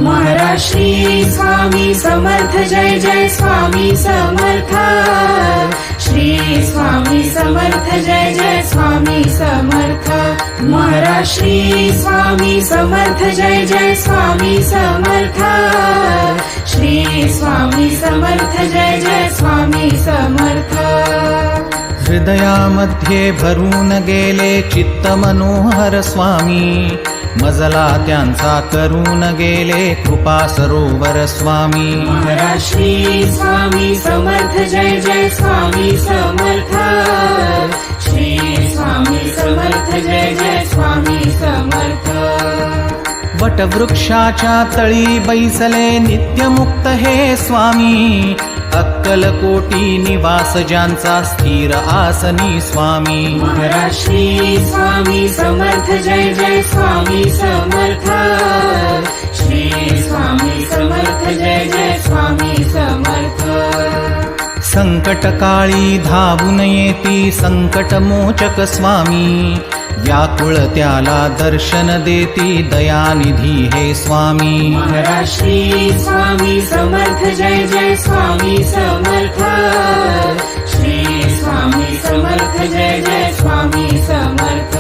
महाराज श्री स्वामी समर्थ जय जय स्वामी समर्थ श्री स्वामी समर्थ जय जय स्वामी समर्थ महाराज श्री स्वामी समर्थ जय जय स्वामी समर्थ श्री स्वामी समर्थ जय जय स्वामी समर्थ हृदयामध्ये भरून गेले चित्त मनोहर स्वामी मजला त्यांचा करून गेले कृपा सरोवर स्वामी महाराज श्री स्वामी समर्थ जय जय स्वामी समर्थ श्री स्वामी समर्थ जय जय स्वामी समर्थ वटवृक्षाच्या तळी बैसले नित्यमुक्त हे स्वामी अक्कलकोटी निवास ज्यांचा स्थिर आसनी स्वामी महाराज श्री स्वामी समर्थ जय जय स्वामी समर्थ श्री स्वामी समर्थ जय जय स्वामी समर्थ संकटकाळी धावून येती संकटमोचक स्वामी व्याकुळ त्याला दर्शन देती दयानिधी हे स्वामी महाराज श्री स्वामी समर्थ जय जय स्वामी समर्थ श्री स्वामी समर्थ जय जय स्वामी समर्थ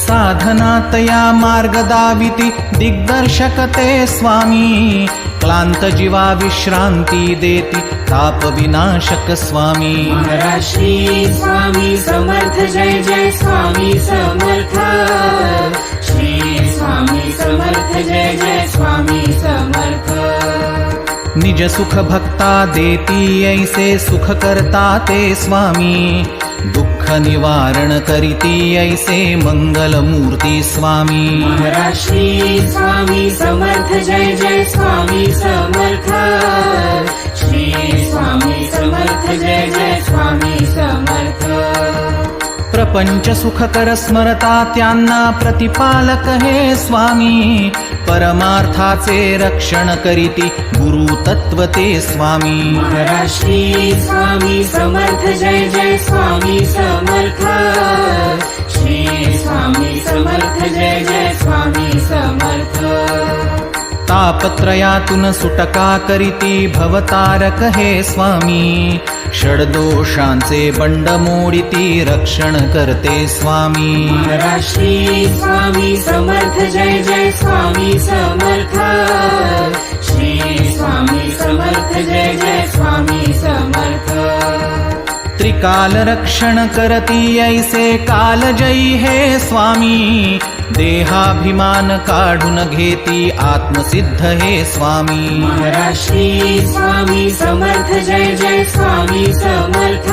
साधनात या मार्ग दाविती दिग्दर्शक ते स्वामी क्लांत जीवा विश्रांती देती ताप विनाशक स्वामी महाराज श्री स्वामी समर्थ जय जय स्वामी समर्थ श्री स्वामी समर्थ जय जय स्वामी समर्थ निज सुख भक्ता देती ऐसे सुख करता ते स्वामी दुःख निवारण करीती ऐसे मंगल मूर्ती स्वामी महाराज श्री स्वामी समर्थ जय जय स्वामी समर्थ श्री स्वामी समर्थ जय जय स्वामी समर्थ प्रपंच सुखकर स्मरता त्यांना प्रतिपालक हे स्वामी परमार्थाचे रक्षण करीती गुरु तत्व ते स्वामी महाराज श्री स्वामी समर्थ जय जय स्वामी समर्थ श्री स्वामी समर्थ जय जय स्वामी समर्थ तापत्रयातून सुटका करीती भवतारक हे स्वामी षड्दोषांचे बंड मोडिती रक्षण करते स्वामी महाराज श्री स्वामी समर्थ जय जय स्वामी समर्थ श्री स्वामी समर्थ जय जय स्वामी समर्थ त्रिकाल रक्षण करती ऐसे कालजयी हे स्वामी देहाभिमान काढून घेती आत्मसिद्ध हे स्वामी महाराज श्री स्वामी समर्थ जय जय स्वामी समर्थ